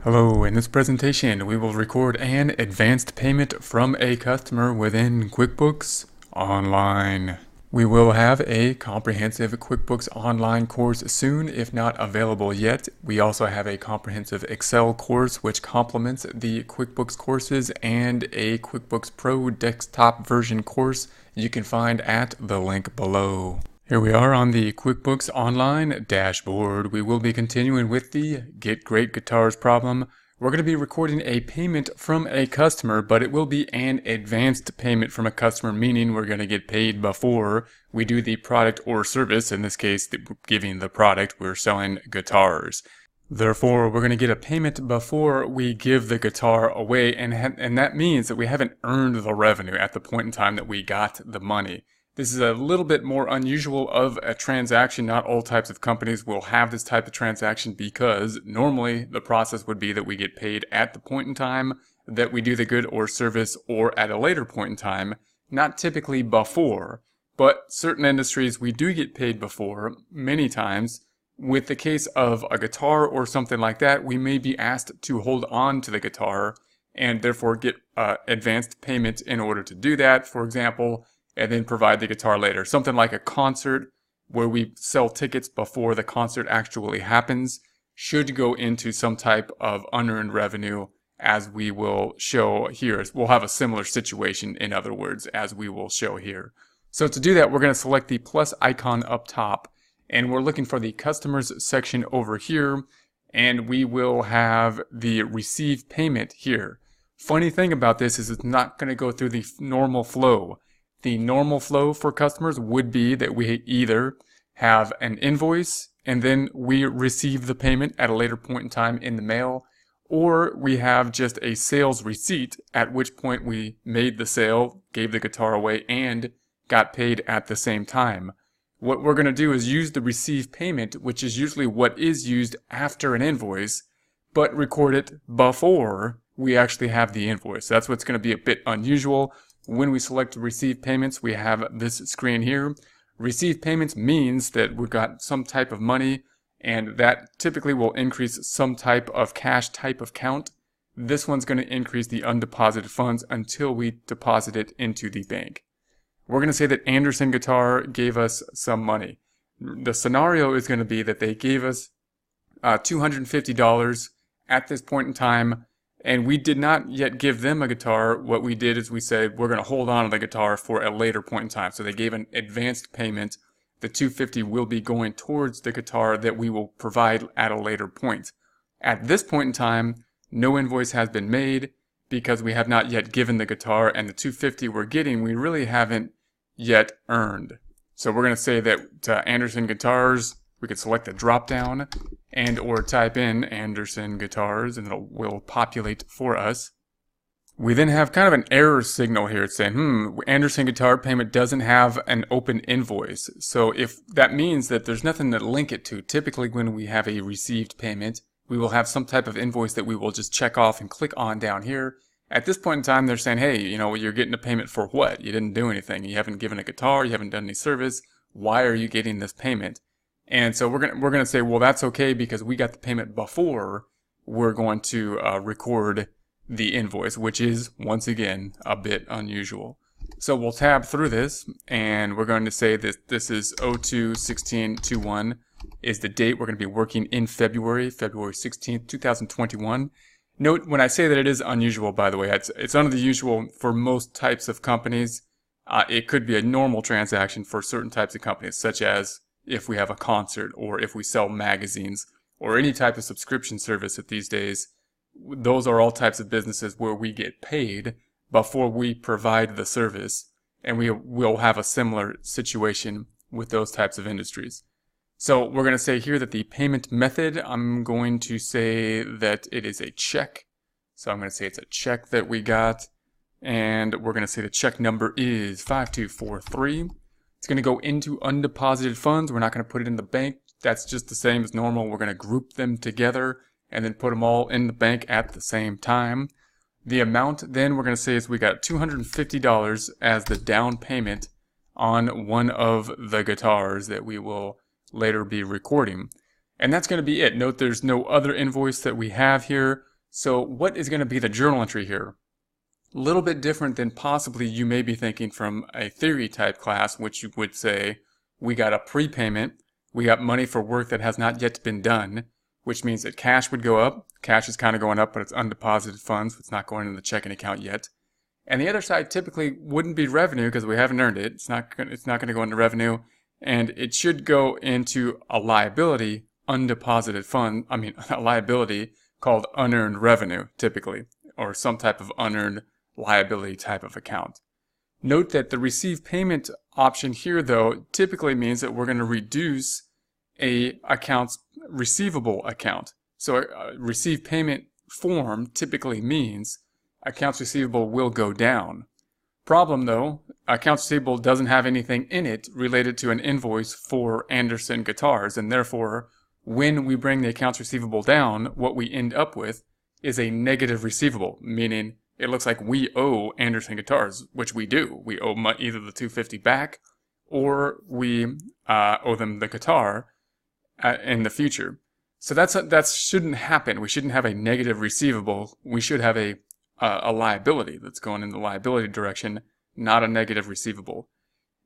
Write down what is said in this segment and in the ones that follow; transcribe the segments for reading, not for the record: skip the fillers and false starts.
Hello, in this presentation we will record an advanced payment from a customer within QuickBooks Online. We will have a comprehensive QuickBooks Online course soon, if not available yet. We also have a comprehensive Excel course which complements the QuickBooks courses and a QuickBooks Pro desktop version course you can find at the link below. Here we are on the QuickBooks Online dashboard. We will be continuing with the Get Great Guitars problem. We're going to be recording a payment from a customer, but it will be an advanced payment from a customer, meaning we're going to get paid before we do the product or service. In this case, giving the product, we're selling guitars. Therefore, we're going to get a payment before we give the guitar away, and that means that we haven't earned the revenue at the point in time that we got the money. This is a little bit more unusual of a transaction. Not all types of companies will have this type of transaction because normally the process would be that we get paid at the point in time that we do the good or service, or at a later point in time, not typically before. But certain industries we do get paid before many times. With the case of a guitar or something like that, we may be asked to hold on to the guitar and therefore get advanced payment in order to do that, for example, and then provide the guitar later. Something like a concert where we sell tickets before the concert actually happens should go into some type of unearned revenue, as we will show here. We'll have a similar situation, in other words, as we will show here. So to do that, we're going to select the plus icon up top, and we're looking for the customers section over here, and we will have the receive payment here. Funny thing about this is it's not going to go through the normal flow. The normal flow for customers would be that we either have an invoice and then we receive the payment at a later point in time in the mail, or we have just a sales receipt, at which point we made the sale, gave the guitar away, and got paid at the same time. What we're going to do is use the receive payment, which is usually what is used after an invoice, but record it before we actually have the invoice. That's what's going to be a bit unusual. When we select receive payments, we have this screen here. Receive payments means that we've got some type of money, and that typically will increase some type of cash type of count. This one's going to increase the undeposited funds until we deposit it into the bank. We're going to say that Anderson Guitar gave us some money. The scenario is going to be that they gave us $250 at this point in time, and we did not yet give them a guitar. What we did is we said we're going to hold on to the guitar for a later point in time. So they gave an advanced payment. The $250 will be going towards the guitar that we will provide at a later point. At this point in time, no invoice has been made because we have not yet given the guitar, and the $250 we're getting, we really haven't yet earned. So we're going to say that Anderson Guitars, we could select the drop down and or type in Anderson Guitars, and it will populate for us. We then have kind of an error signal here. It's saying, Anderson Guitar payment doesn't have an open invoice. So if that means that there's nothing to link it to, typically when we have a received payment, we will have some type of invoice that we will just check off and click on down here. At this point in time, they're saying, hey, you're getting a payment for what? You didn't do anything. You haven't given a guitar. You haven't done any service. Why are you getting this payment? And so we're gonna say, well, that's okay because we got the payment before we're going to record the invoice, which is, once again, a bit unusual. So we'll tab through this, and we're going to say that this is 02/16/21 is the date. We're going to be working in February 16th, 2021. Note, when I say that it is unusual, by the way, it's unusual for most types of companies. It could be a normal transaction for certain types of companies, such as if we have a concert, or if we sell magazines, or any type of subscription service that these days, those are all types of businesses where we get paid before we provide the service, and we will have a similar situation with those types of industries. So we're going to say here that the payment method, I'm going to say that it is a check. So I'm going to say it's a check that we got, and we're going to say the check number is 5243. It's going to go into undeposited funds. We're not going to put it in the bank. That's just the same as normal. We're going to group them together and then put them all in the bank at the same time. The amount then we're going to say is we got $250 as the down payment on one of the guitars that we will later be recording. And that's going to be it. Note there's no other invoice that we have here. So what is going to be the journal entry here? A little bit different than possibly you may be thinking from a theory type class, which you would say, we got a prepayment, we got money for work that has not yet been done, which means that cash would go up. Cash is kind of going up, but it's undeposited funds. It's not going in the checking account yet. And the other side typically wouldn't be revenue because we haven't earned it. It's not going to go into revenue, and it should go into a liability, undeposited fund. I mean, a liability called unearned revenue, typically, or some type of unearned liability type of account. Note that the receive payment option here, though, typically means that we're going to reduce a accounts receivable account. So a receive payment form typically means accounts receivable will go down. Problem though, accounts receivable doesn't have anything in it related to an invoice for Anderson guitars, and therefore when we bring the accounts receivable down, what we end up with is a negative receivable, meaning it looks like we owe Anderson guitars, which we do. We owe either the $250 back or we owe them the guitar in the future. So that shouldn't happen. We shouldn't have a negative receivable. We should have a liability that's going in the liability direction, not a negative receivable.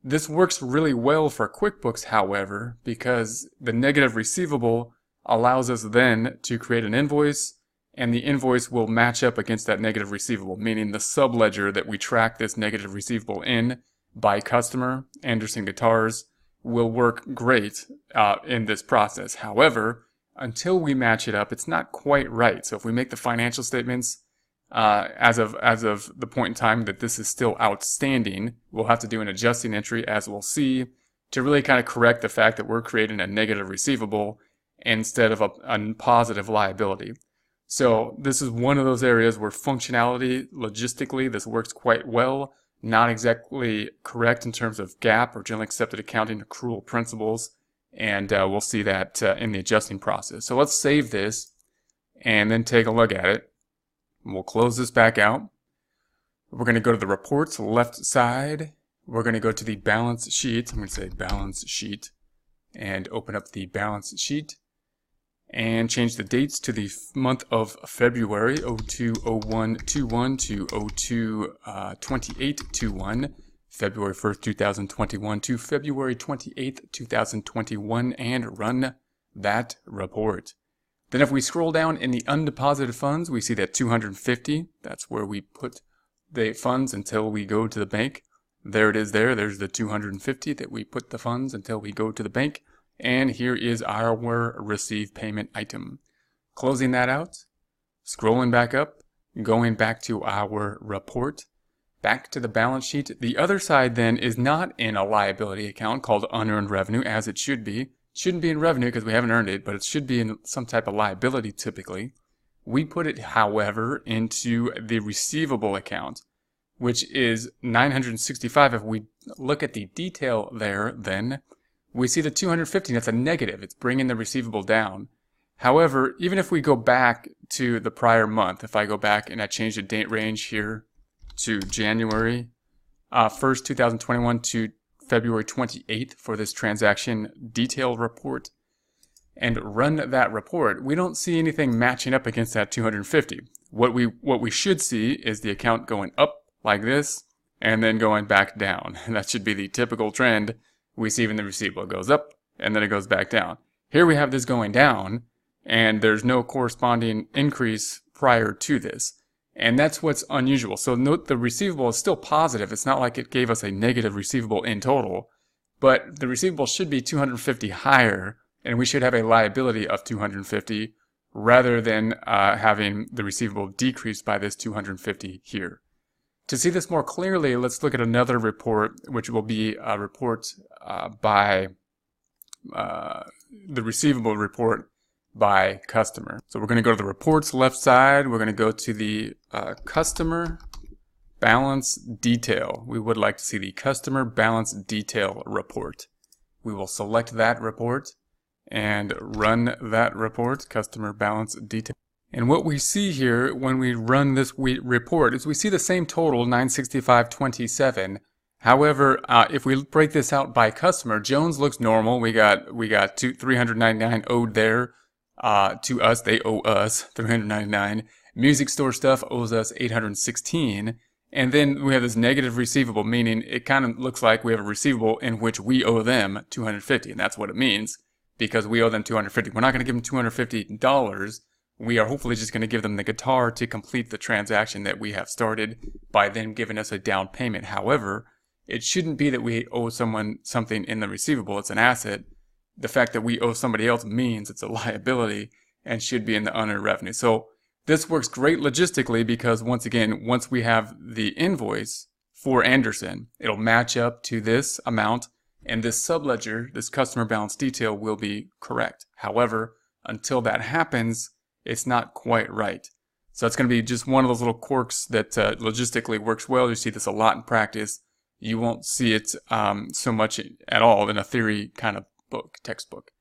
This works really well for QuickBooks, however, because the negative receivable allows us then to create an invoice, and the invoice will match up against that negative receivable, meaning the subledger that we track this negative receivable in by customer, Anderson Guitars, will work great in this process. However, until we match it up, it's not quite right. So if we make the financial statements as of the point in time that this is still outstanding, we'll have to do an adjusting entry, as we'll see, to really kind of correct the fact that we're creating a negative receivable instead of a positive liability. So this is one of those areas where functionality, logistically, this works quite well. Not exactly correct in terms of GAAP or generally accepted accounting accrual principles, and we'll see that in the adjusting process. So let's save this and then take a look at it. We'll close this back out. We're going to go to the reports left side. We're going to go to the balance sheet. I'm going to say balance sheet and open up the balance sheet and change the dates to the month of February 02/01/21 to 02/28/21, February 1st, 2021 to February 28th, 2021, and run that report. Then if we scroll down in the undeposited funds, we see that 250, that's where we put the funds until we go to the bank. There it is there. There's the 250 that we put the funds until we go to the bank. And here is our receive payment item. Closing that out, scrolling back up, going back to our report, back to the balance sheet. The other side then is not in a liability account called unearned revenue, as it should be. It shouldn't be in revenue because we haven't earned it, but it should be in some type of liability typically. We put it, however, into the receivable account, which is 965. If we look at the detail there, then we see the 250, that's a negative. It's bringing the receivable down. However, even if we go back to the prior month, if I go back and I change the date range here to January 1st, 2021 to February 28th for this transaction detail report and run that report, we don't see anything matching up against that 250. What we should see is the account going up like this and then going back down. That should be the typical trend we see when the receivable goes up and then it goes back down. Here we have this going down and there's no corresponding increase prior to this. And that's what's unusual. So note the receivable is still positive. It's not like it gave us a negative receivable in total, but the receivable should be 250 higher and we should have a liability of 250 rather than having the receivable decreased by this 250 here. To see this more clearly, let's look at another report, which will be a report by the receivable report by customer. So we're going to go to the reports left side. We're going to go to the customer balance detail. We would like to see the customer balance detail report. We will select that report and run that report, customer balance detail. And what we see here when we run this report is we see the same total, 965.27. However, if we break this out by customer, Jones looks normal. We got $399 owed there to us. They owe us $399. Music store stuff owes us $816. And then we have this negative receivable, meaning it kind of looks like we have a receivable in which we owe them $250. And that's what it means, because we owe them $250. We're not going to give them $250. We are hopefully just going to give them the guitar to complete the transaction that we have started by them giving us a down payment. However, it shouldn't be that we owe someone something in the receivable. It's an asset. The fact that we owe somebody else means it's a liability and should be in the unearned revenue. So this works great logistically because, once again, once we have the invoice for Anderson, it'll match up to this amount, and this subledger, this customer balance detail, will be correct. However, until that happens, it's not quite right. So it's going to be just one of those little quirks that logistically works well. You see this a lot in practice. You won't see it so much at all in a theory kind of book, textbook.